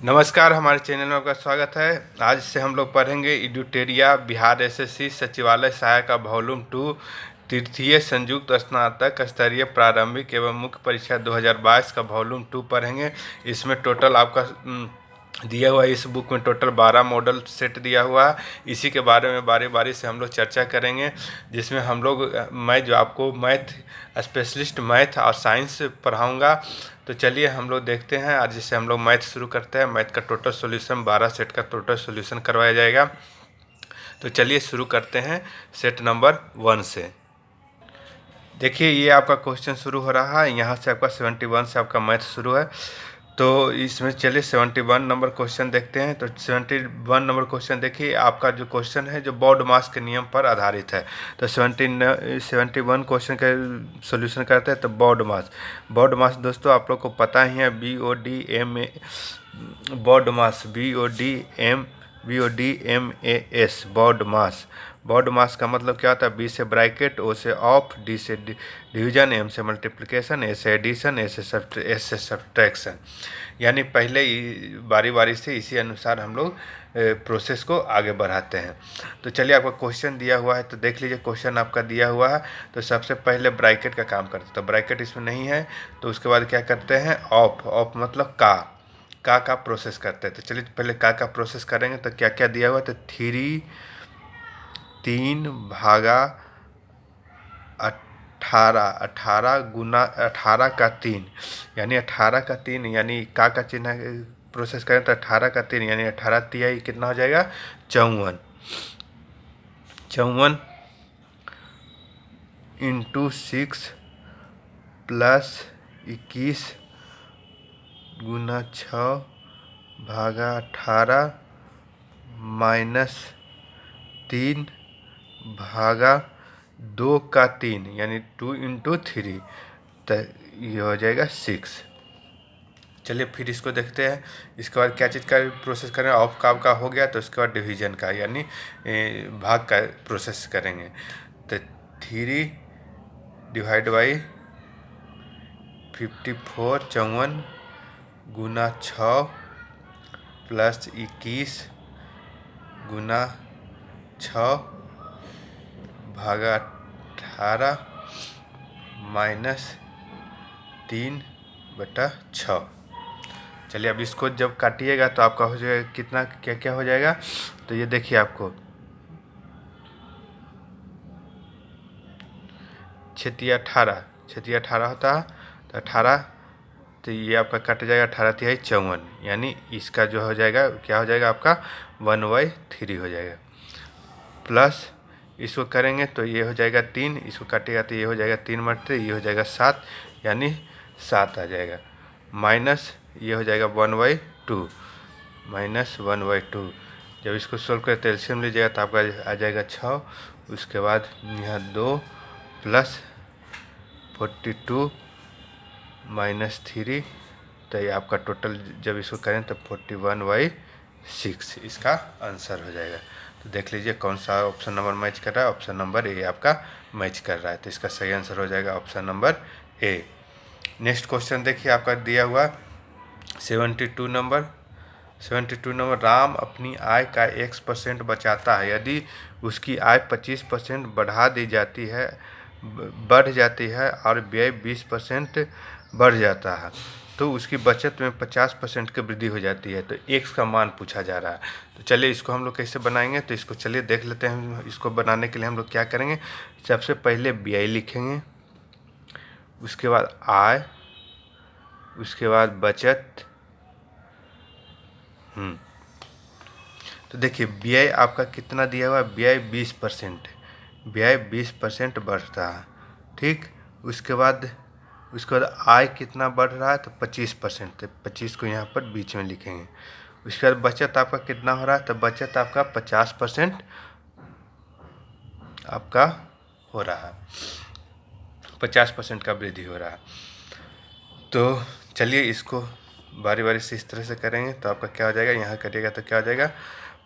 नमस्कार, हमारे चैनल में आपका स्वागत है। आज से हम लोग पढ़ेंगे एडुटेरिया बिहार एसएससी सचिवालय सहायक का वॉल्यूम 2 तृतीय संयुक्त स्नातक स्तरीय प्रारंभिक एवं मुख्य परीक्षा 2022 का वॉल्यूम 2 पढ़ेंगे। इसमें टोटल आपका दिया हुआ है, इस बुक में टोटल 12 मॉडल सेट दिया हुआ है। इसी के बारे में बारी बारी से हम लोग चर्चा करेंगे, जिसमें हम लोग मैं जो आपको मैथ स्पेशलिस्ट मैथ और साइंस पढ़ाऊँगा। तो चलिए हम लोग देखते हैं। आज जैसे हम लोग मैथ शुरू करते हैं। मैथ का टोटल सॉल्यूशन 12 सेट का टोटल सॉल्यूशन करवाया जाएगा। तो चलिए शुरू करते हैं सेट नंबर 1 से। देखिए ये आपका क्वेश्चन शुरू हो रहा है, यहाँ से आपका 71 से आपका मैथ शुरू है। तो इसमें चलिए 71 नंबर क्वेश्चन देखते हैं। तो 71 नंबर क्वेश्चन देखिए, आपका जो क्वेश्चन है जो बॉड मास के नियम पर आधारित है। तो 71 क्वेश्चन का सॉल्यूशन करते हैं। तो बॉड मास दोस्तों आप लोग को पता ही है, BODMAS बॉड मास का मतलब क्या होता है? बी से ब्रैकेट, ओ से ऑफ, डी से डिवीजन, एम से मल्टीप्लिकेशन, ए से एडिशन, एस से सब्ट्रैक्शन। यानी पहले बारी बारी से इसी अनुसार हम लोग प्रोसेस को आगे बढ़ाते हैं। तो चलिए आपका क्वेश्चन दिया हुआ है, तो देख लीजिए क्वेश्चन आपका दिया हुआ है। तो सबसे पहले ब्रैकेट का काम करते हैं। तो ब्रैकेट इसमें नहीं है, तो उसके बाद क्या करते हैं? ऑफ मतलब का प्रोसेस करते हैं। तो चलिए पहले का प्रोसेस करेंगे। तो क्या क्या दिया हुआ है? तो 3 भागा 18 गुना 18 का 3 यानी 18 का 3 यानी का चिन्ह प्रोसेस करें तो 18 का 3 यानी 18 तिहाई कितना हो जाएगा? 54 इंटू 6 प्लस 21 गुना 6 भागा 18 माइनस 3 भागा 2 का 3 यानी 2 इंटू 3, तो ये हो जाएगा 6। चलिए फिर इसको देखते हैं। इसके बाद क्या चीज़ का प्रोसेस करें? ऑफ का आपका हो गया, तो उसके बाद डिवीजन का यानी भाग का प्रोसेस करेंगे। तो 3 डिवाइड बाई 54 54 गुना 6 प्लस 21 गुना 6 भागा 18 माइनस 3/6। चलिए अब इसको जब काटिएगा तो आपका हो जाएगा कितना, क्या क्या हो जाएगा? तो ये देखिए आपको 18 होता है। तो 18, तो ये आपका कट जाएगा 18 तिहाई 54 यानी इसका जो हो जाएगा क्या हो जाएगा? आपका 1/3 हो जाएगा। प्लस इसको करेंगे तो ये हो जाएगा 3, इसको काटेगा तो ये हो जाएगा 3/3, ये हो जाएगा 7 यानी 7 आ जाएगा। माइनस ये हो जाएगा 1/2 -1/2। जब इसको सोल्व करें तो एलसीएम लीजिएगा तो आपका आ जाएगा 6। उसके बाद यहाँ 2 प्लस 42 माइनस 3, तो ये आपका टोटल जब इसको करें तो 41/6 इसका आंसर हो जाएगा। तो देख लीजिए कौन सा ऑप्शन नंबर मैच कर रहा है। ऑप्शन नंबर ए आपका मैच कर रहा है, तो इसका सही आंसर हो जाएगा option number A. Next question देखिए आपका दिया हुआ 72 नंबर। राम अपनी आय का X% बचाता है। यदि उसकी आय 25% बढ़ जाती है और व्यय 20% बढ़ जाता है, तो उसकी बचत में 50% की वृद्धि हो जाती है। तो X का मान पूछा जा रहा है। तो चलिए इसको हम लोग कैसे बनाएंगे, तो इसको चलिए देख लेते हैं। इसको बनाने के लिए हम लोग क्या करेंगे? सबसे पहले व्यय लिखेंगे, उसके बाद आय, उसके बाद बचत। तो देखिए व्यय आपका कितना दिया हुआ है? व्यय 20% बढ़ता है, ठीक। उसके बाद आय कितना बढ़ रहा है? तो 25%। तो 25 को यहाँ पर बीच में लिखेंगे। उसके बाद बचत आपका कितना हो रहा है? तो बचत आपका 50% आपका हो रहा है, 50% का वृद्धि हो रहा है। तो चलिए इसको बारी बारी से इस तरह से करेंगे तो आपका क्या हो जाएगा? यहाँ करिएगा तो क्या हो जाएगा?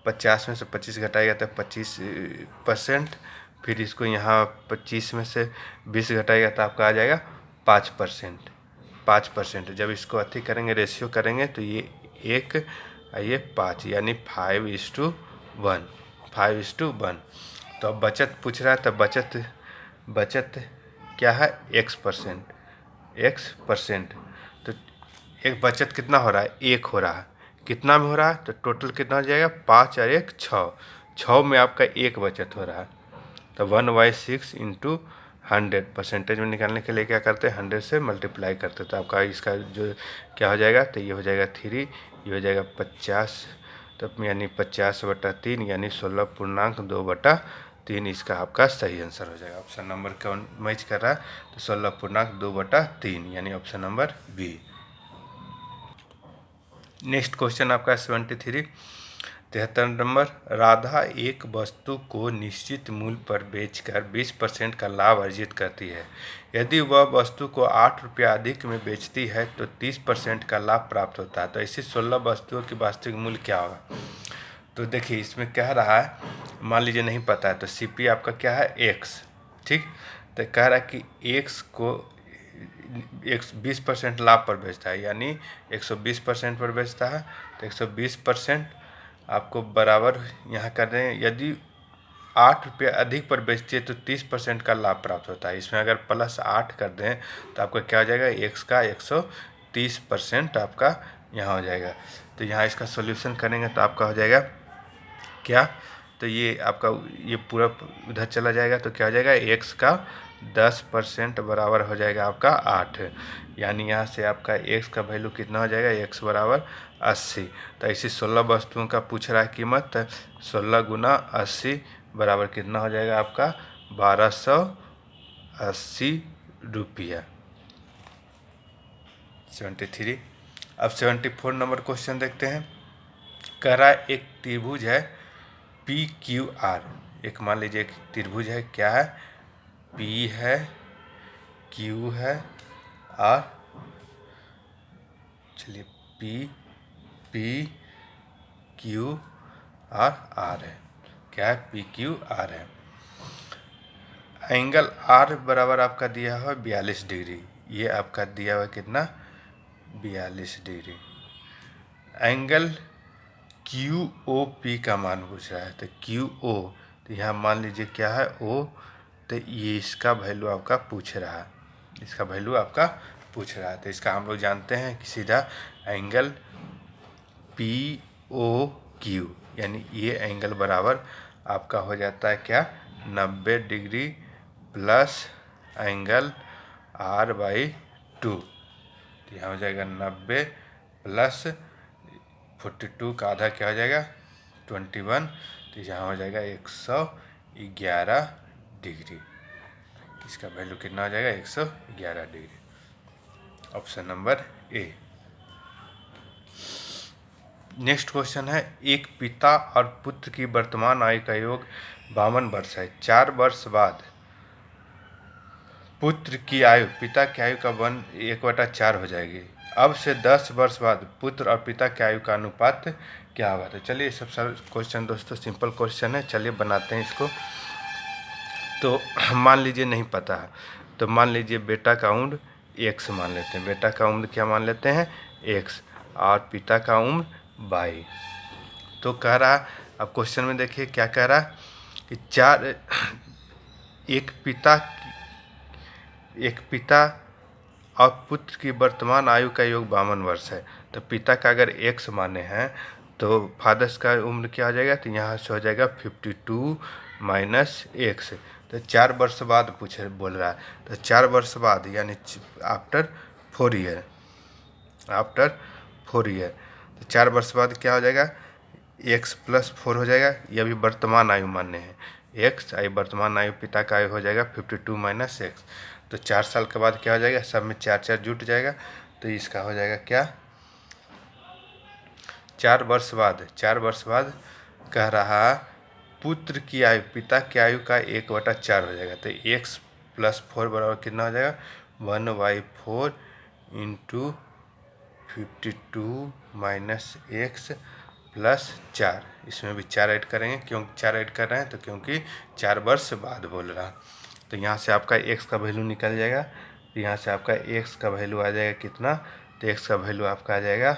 50 में से 25 घटाएगा तो 25%। फिर इसको यहाँ 25 में से 20 घटाएगा तो आपका आ जाएगा 5%। जब इसको अति करेंगे, रेशियो करेंगे, तो ये 1 ये 5 यानी 5:1, 5:1। तो अब बचत पूछ रहा है, तो बचत क्या है, x%। तो एक बचत कितना हो रहा है, 1 हो रहा है। कितना में हो रहा है, तो टोटल कितना हो जाएगा, 5 और 1 6, 6 में आपका 1 बचत हो रहा है। तो 1/6 इंटू 100 परसेंटेज में निकालने के लिए क्या करते हैं, 100 से मल्टीप्लाई करते हैं। तो आपका इसका जो क्या हो जाएगा, तो ये हो जाएगा 3, ये हो जाएगा 50, तो यानी 50/3 यानी 16.2/3 इसका आपका सही आंसर हो जाएगा। ऑप्शन नंबर कौन मैच कर रहा है, तो 16.2/3 यानी option number B. Next question आपका 73 नंबर। राधा एक वस्तु को निश्चित मूल्य पर बेचकर 20% का लाभ अर्जित करती है। यदि वह वस्तु को 8 रुपया अधिक में बेचती है तो 30% का लाभ प्राप्त होता है। तो ऐसी 16 वस्तुओं की वास्तविक मूल्य क्या होगा। तो देखिए इसमें कह रहा है, मान लीजिए नहीं पता है, तो CP आपका क्या है, x, ठीक। तो कह रहा है कि x को 20% लाभ पर बेचता है, यानी 120% पर बेचता है। तो 120% आपको बराबर यहाँ कर रहे हैं, यदि 8 रुपये अधिक पर बेचती है तो 30% का लाभ प्राप्त होता है। इसमें अगर +8 कर दें तो आपका क्या हो जाएगा, x का 130% आपका यहाँ हो जाएगा। तो यहाँ इसका सॉल्यूशन करेंगे तो आपका हो जाएगा क्या, तो ये आपका ये पूरा उधर चला जाएगा, तो क्या हो जाएगा, x का 10% बराबर हो जाएगा आपका 8, यानी यहाँ से आपका x का वैल्यू कितना हो जाएगा, x बराबर 80। तो ऐसी 16 वस्तुओं का पूछ रहा है कीमत, 16 गुना 80 बराबर कितना हो जाएगा आपका 1280 रुपया। 73। अब 74 नंबर क्वेश्चन देखते हैं। कह रहा है एक त्रिभुज है PQR, एक मान लीजिए एक त्रिभुज है, क्या है, P है, Q है, R, चलिए PQR है, क्या है, PQR है। एंगल R बराबर आपका दिया हुआ 42 डिग्री, ये आपका दिया हुआ कितना, 42 डिग्री। एंगल QOP का मान पूछ रहा है, तो QO, तो यहाँ मान लीजिए क्या है, O, तो ये इसका वैल्यू आपका पूछ रहा है, इसका वैल्यू आपका पूछ रहा है। तो इसका हम लोग जानते हैं कि सीधा एंगल POQ, यानी ये एंगल बराबर आपका हो जाता है क्या, 90 डिग्री प्लस एंगल R/2। तो यहाँ हो जाएगा 90 प्लस 42 का आधा क्या हो जाएगा, 21। तो यहाँ हो जाएगा 111 डिग्री, इसका वैल्यू कितना हो जाएगा, 111 degree. Option number A. Next question है, एक पिता और पुत्र की वर्तमान आयु का योग 52 वर्ष है। 4 वर्ष बाद पुत्र की आयु पिता की आयु का 1/4 हो जाएगी। अब से 10 वर्ष बाद पुत्र और पिता की आयु का अनुपात क्या होगा। तो चलिए सब क्वेश्चन दोस्तों सिंपल क्वेश्चन है, चलिए बनाते हैं इसको। तो मान लीजिए नहीं पता है, तो मान लीजिए बेटा का उम्र x मान लेते हैं, बेटा का उम्र क्या मान लेते हैं, x, और पिता का उम्र y। तो कह रहा, अब क्वेश्चन में देखिए क्या कह रहा कि एक पिता और पुत्र की वर्तमान आयु का योग 52 वर्ष है। तो पिता का अगर x माने हैं तो फादर्स का उम्र क्या हो जाएगा, तो यहाँ से हो जाएगा 52 माइनस x। तो 4 वर्ष बाद बोल रहा है, तो 4 वर्ष बाद यानी आफ्टर 4 ईयर, तो 4 वर्ष बाद क्या हो जाएगा, x + 4 हो जाएगा। ये अभी वर्तमान आयु मानने हैं, x आई वर्तमान आयु पिता का आयु हो जाएगा 52 माइनस x। तो 4 साल के बाद क्या हो जाएगा, सब में 4 जुट जाएगा, तो इसका हो जाएगा क्या, 4 वर्ष बाद कह रहा पुत्र की आयु पिता की आयु का 1/4 हो जाएगा। तो x + 4 बराबर कितना हो जाएगा, 1/4 इंटू 52 माइनस x प्लस 4। इसमें भी 4 ऐड करेंगे, क्यों 4 ऐड कर रहे हैं, तो क्योंकि 4 वर्ष बाद बोल रहा। तो यहाँ से आपका x का वैल्यू निकल जाएगा, यहाँ से आपका x का वैल्यू आ जाएगा कितना, तो x का वैल्यू आपका आ जाएगा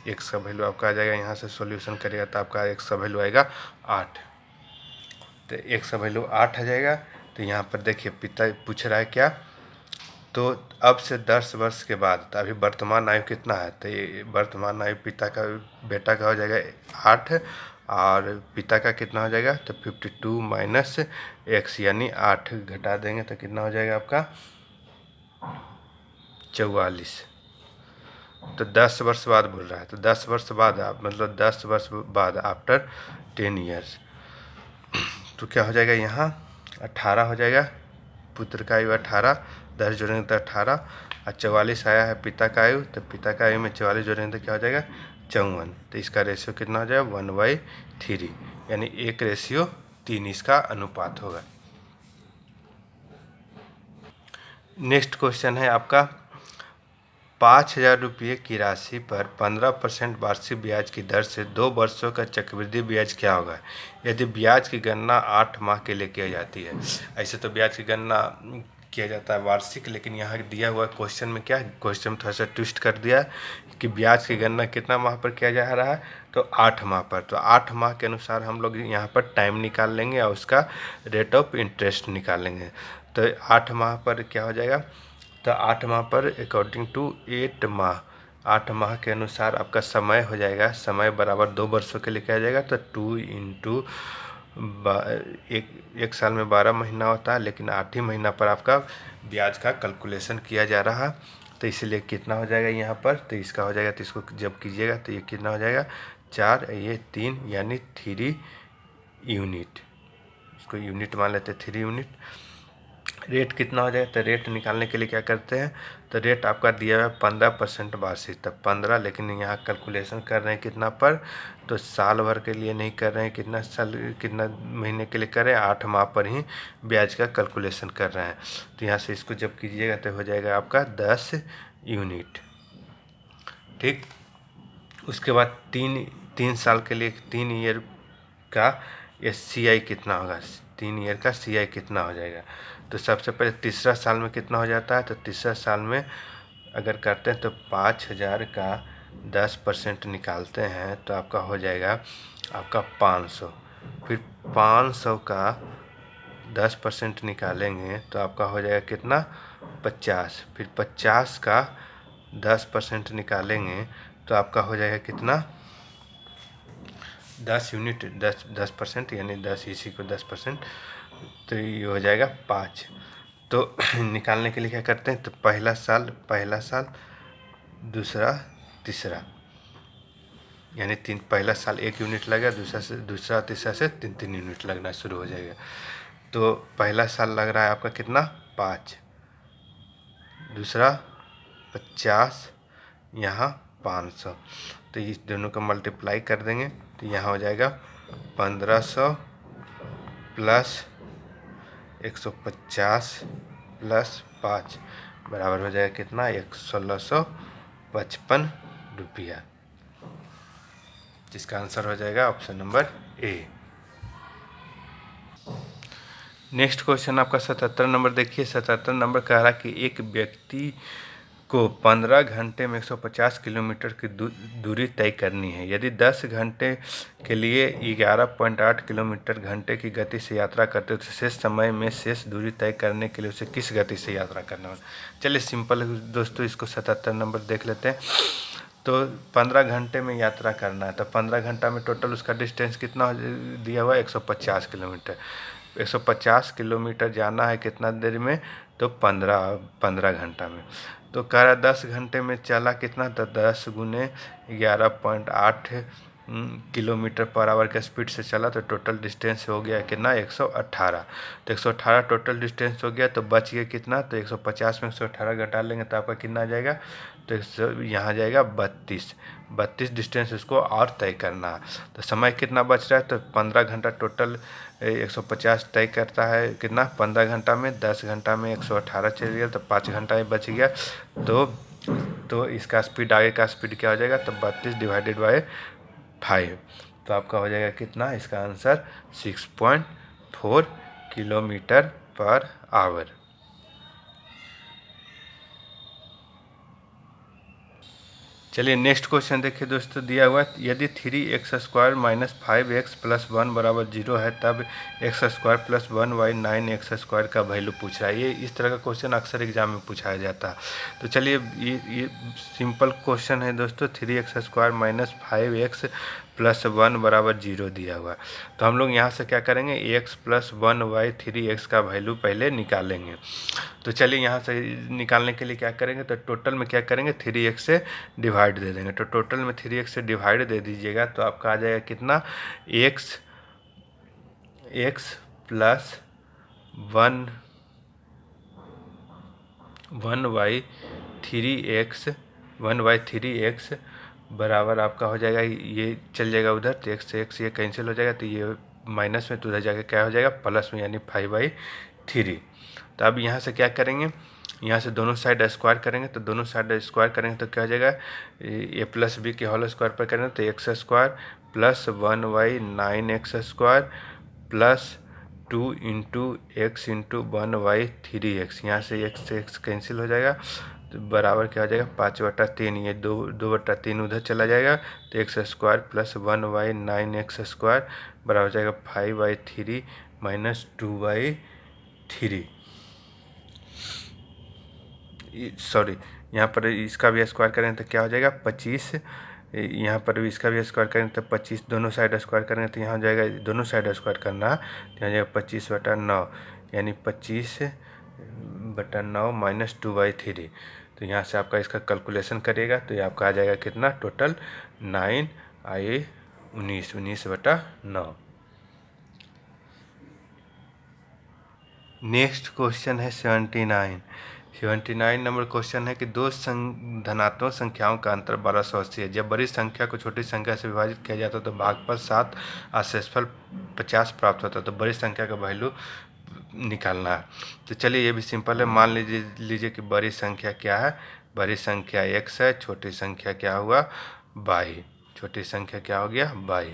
एक्स का वैल्यू आपका आ जाएगा, यहाँ से सॉल्यूशन करिएगा तो आपका एक्स का वैल्यू आएगा 8। तो एक्स का वैल्यू 8 आ जाएगा। तो यहाँ पर देखिए पिता पूछ रहा है क्या, तो अब से 10 वर्ष के बाद, तो अभी वर्तमान आयु कितना है, तो ये वर्तमान आयु पिता का बेटा का हो जाएगा 8 और पिता का कितना हो जाएगा, तो 52 माइनस एक्स यानी 8 घटा देंगे तो कितना हो जाएगा आपका 44। तो 10 वर्ष बाद बोल रहा है, तो 10 वर्ष बाद आप मतलब 10 वर्ष बाद आफ्टर 10 ईयर्स, तो क्या हो जाएगा यहाँ 18 हो जाएगा। पुत्र का आयु 18, 10 जोड़ेंगे तो 18 और 44 आया है पिता का आयु, तो पिता का आयु में 44 जोड़ेंगे तो क्या हो जाएगा 54। तो इसका रेशियो कितना हो जाएगा 1/3 यानी 1:3 इसका अनुपात होगा। नेक्स्ट क्वेश्चन है आपका 5,000 रुपये की राशि पर 15% वार्षिक ब्याज की दर से 2 वर्षों का चक्रवृद्धि ब्याज क्या होगा यदि ब्याज की गणना 8 माह के लिए की जाती है। ऐसे तो ब्याज की गणना किया जाता है वार्षिक, लेकिन यहाँ दिया हुआ क्वेश्चन में क्या, क्वेश्चन में थोड़ा सा ट्विस्ट कर दिया कि ब्याज की गणना कितना माह पर किया जा रहा है, तो 8 माह पर। तो 8 माह के अनुसार हम लोग यहाँ पर टाइम निकाल लेंगे और उसका रेट ऑफ इंटरेस्ट निकालेंगे। तो 8 माह पर क्या हो जाएगा, तो 8 माह पर अकॉर्डिंग टू 8 माह, 8 माह के अनुसार आपका समय हो जाएगा, समय बराबर 2 वर्षों के लिए किया जाएगा। तो 2 इंटू एक साल में 12 महीना होता है, लेकिन 8 ही महीना पर आपका ब्याज का कैलकुलेशन किया जा रहा है। तो इसलिए कितना हो जाएगा यहाँ पर, तो इसका हो जाएगा, तो इसको जब कीजिएगा तो ये कितना हो जाएगा 4, ये 3 यानी 3 यूनिट, इसको यूनिट मान लेते हैं 3 यूनिट। रेट कितना हो जाएगा, तो रेट निकालने के लिए क्या करते हैं, तो रेट आपका दिया हुआ है 15% वार्षिक, तब 15, लेकिन यहाँ कैलकुलेशन कर रहे हैं कितना पर, तो साल भर के लिए नहीं कर रहे हैं, कितना साल कितना महीने के लिए कर रहे हैं, 8 माह पर ही ब्याज का कैलकुलेशन कर रहे हैं। तो यहाँ से इसको जब कीजिएगा तो हो जाएगा आपका 10 यूनिट। ठीक, उसके बाद 3 साल के लिए 3 ईयर का CI कितना होगा, 3 ईयर का CI कितना हो जाएगा। तो सबसे पहले तीसरा साल में कितना हो जाता है, तो तीसरा साल में अगर करते हैं तो 5,000 का 10% निकालते हैं तो आपका हो जाएगा आपका 500। फिर 500 का 10% निकालेंगे तो आपका हो जाएगा कितना 50। फिर 50 का 10% निकालेंगे तो आपका हो जाएगा कितना 10 यूनिट, 10% यानी 10 इसी को 10%, तो ये हो जाएगा 5। तो निकालने के लिए क्या करते हैं, तो पहला साल दूसरा तीसरा यानी पहला साल 1 यूनिट लगेगा, दूसरा तीसरा से 3 यूनिट लगना शुरू हो जाएगा। तो पहला साल लग रहा है आपका कितना 5, दूसरा 50, यहाँ 500, तो इस दोनों का मल्टीप्लाई कर देंगे तो यहाँ हो जाएगा 1500 प्लस 150 प्लस 5 बराबर हो जाएगा कितना 1655 रुपया, जिसका आंसर हो जाएगा option number A. Next question आपका 77 नंबर देखिए। 77 नंबर कह रहा कि एक व्यक्ति को 15 घंटे में 150 किलोमीटर की दूरी तय करनी है। यदि 10 घंटे के लिए 11.8 किलोमीटर घंटे की गति से यात्रा करते तो शेष समय में शेष दूरी तय करने के लिए उसे किस गति से यात्रा करना है। चलिए सिंपल दोस्तों, इसको 77 नंबर देख लेते हैं। तो 15 घंटे में यात्रा करना है, तो 15 घंटा में टोटल उसका डिस्टेंस कितना दिया हुआ है 150 किलोमीटर। 150 किलोमीटर जाना है कितना देर में, तो 15 घंटा में। तो कह रहा 10 घंटे में चला कितना, तो 10 गुने 11.8 किलोमीटर पर आवर के स्पीड से चला, तो टोटल डिस्टेंस हो गया कितना 118। तो 118 टोटल डिस्टेंस हो गया, तो बच गया कितना, तो 150 में 118 घटा लेंगे तो आपका कितना आ जाएगा, तो यहाँ जाएगा 32 डिस्टेंस उसको और तय करना है। तो समय कितना बच रहा है, तो 15 घंटा टोटल 150 तय करता है कितना 15 घंटा में, 10 घंटा में 118 चल गया, तो 5 घंटा बच गया। तो इसका स्पीड, आगे का स्पीड क्या हो जाएगा, तो 32 डिवाइडेड बाय 5, तो आपका हो जाएगा कितना, इसका आंसर 6.4 किलोमीटर पर आवर। चलिए नेक्स्ट क्वेश्चन देखिए दोस्तों, दिया हुआ है यदि 3x² माइनस 5x प्लस 1 बराबर 0 है तब x² प्लस 1y 9x² का वैल्यू पूछ रहा है। ये इस तरह का क्वेश्चन अक्सर एग्जाम में पूछाया जाता है। तो चलिए ये सिंपल क्वेश्चन है दोस्तों, 3x² माइनस 5x प्लस 1 बराबर 0 दिया हुआ है। तो हम लोग यहाँ से क्या करेंगे, x प्लस 1y 3x का वैल्यू पहले निकालेंगे। तो चलिए यहाँ से निकालने के लिए क्या करेंगे, तो टोटल में क्या करेंगे, 3x से डिवाइड दे देंगे। तो टोटल में 3x से डिवाइड दे दीजिएगा तो आपका आ जाएगा कितना, x प्लस 1y 3x बराबर आपका हो जाएगा, ये चल जाएगा उधर तो x से x ये कैंसिल हो जाएगा, तो ये माइनस में तो उधर जाके क्या हो जाएगा, प्लस में, यानी 5/3। तो अब यहाँ से क्या करेंगे, यहाँ से दोनों साइड स्क्वायर करेंगे। तो दोनों साइड स्क्वायर करेंगे तो क्या हो जाएगा, ए प्लस बी के होल स्क्वायर पर करेंगे तो x² plus 1y 9x² plus 2 into x into 1y 3x, यहाँ से x से x कैंसिल हो जाएगा तो बराबर क्या हो जाएगा, 5/3। ये 2/3 उधर चला जाएगा तो x² प्लस 1y 9x² बराबर हो जाएगा 5/3 माइनस 2/3। सॉरी, यहाँ पर इसका भी स्क्वायर करें तो क्या हो जाएगा 25, यहाँ पर भी इसका भी स्क्वायर करें तो 25, दोनों साइड स्क्वायर करें तो यहाँ हो जाएगा, दोनों साइड स्क्वायर करना है तो यहाँ जाएगा 25/9, यानी 25/9 माइनस 2/3। तो यहाँ से आपका इसका कैलकुलेशन करिएगा तो ये आपका आ जाएगा कितना, टोटल 9 आए 19/9। नेक्स्ट क्वेश्चन है 79 नंबर क्वेश्चन है कि दो धनात्मक संख्याओं का अंतर 1280 है। जब बड़ी संख्या को छोटी संख्या से विभाजित किया जाता है तो भागफल 7 और शेषफल 50 प्राप्त होता है। तो बड़ी संख्या का वैल्यू निकालना है। तो चलिए ये भी सिंपल है। मान लीजिए कि बड़ी संख्या क्या है, बड़ी संख्या x है, छोटी संख्या क्या हुआ, y। छोटी संख्या क्या हो गया, y।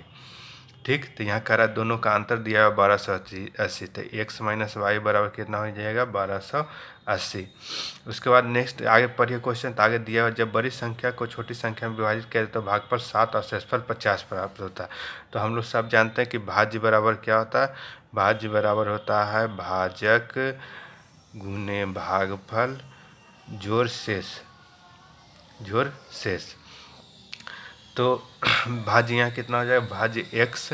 ठीक, तो यहाँ कह रहा है दोनों का अंतर दिया हुआ 1280, तो x माइनस वाई बराबर कितना हो जाएगा, 1280। उसके बाद नेक्स्ट आगे पढ़िए क्वेश्चन। तो आगे दिया हुआ जब बड़ी संख्या को छोटी संख्या में विभाजित किया तो भागफल 7 और शेषफल 50 प्राप्त होता है। तो हम लोग सब जानते हैं कि भाज्य बराबर क्या होता है, भाज्य बराबर होता है भाजक गुने भागफल जोड़ शेष। तो भाज्य यहाँ कितना हो जाएगा, भाज्य x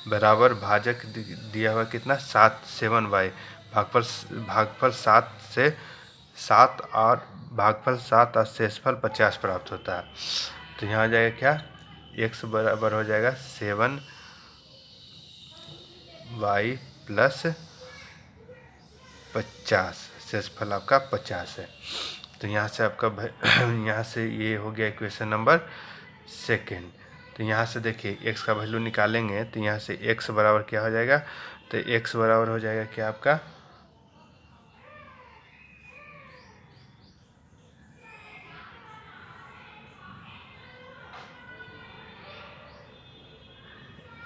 बराबर भाजक दिया हुआ कितना 7/7y, भागफल 7 और भागफल 7 और शेषफल 50 प्राप्त होता है। तो यहाँ आ जाएगा क्या, x बराबर हो जाएगा 7y प्लस 50, शेषफल आपका 50 है। तो यहाँ से आपका यहाँ से ये हो गया इक्वेशन नंबर सेकेंड। तो यहाँ से देखिए x का वैल्यू निकालेंगे तो यहाँ से x बराबर क्या हो जाएगा, तो x बराबर हो जाएगा क्या आपका,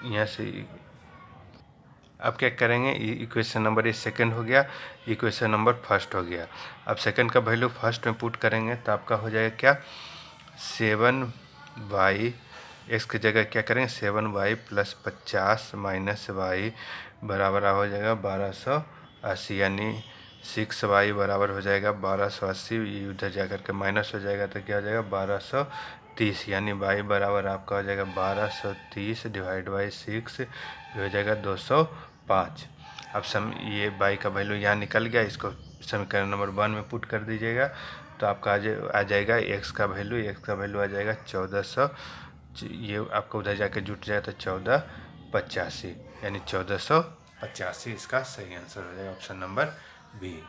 यहाँ से अब क्या करेंगे, इक्वेशन नंबर ये सेकंड हो गया, इक्वेशन नंबर फर्स्ट हो गया। अब सेकंड का वैल्यू फर्स्ट में पुट करेंगे तो आपका हो जाएगा क्या, 7y, x की जगह क्या करेंगे 7y प्लस 50 माइनस y बराबर हो जाएगा 1280, यानी 6y बराबर हो जाएगा 1280। ये उधर जा कर के माइनस हो जाएगा तो क्या हो जाएगा 1230, यानी y बराबर आपका हो जाएगा 1230 डिवाइड बाई 6 हो जाएगा 205। अब ये y का वैल्यू यहाँ निकल गया, इसको समीकरण नंबर 1 में पुट कर दीजिएगा तो आपका आ जाएगा x का वैल्यू आ जाएगा 1400, ये आपका उधर जाके जुट जाए तो 1485, यानी 1485 इसका सही आंसर हो जाएगा, ऑप्शन नंबर बी।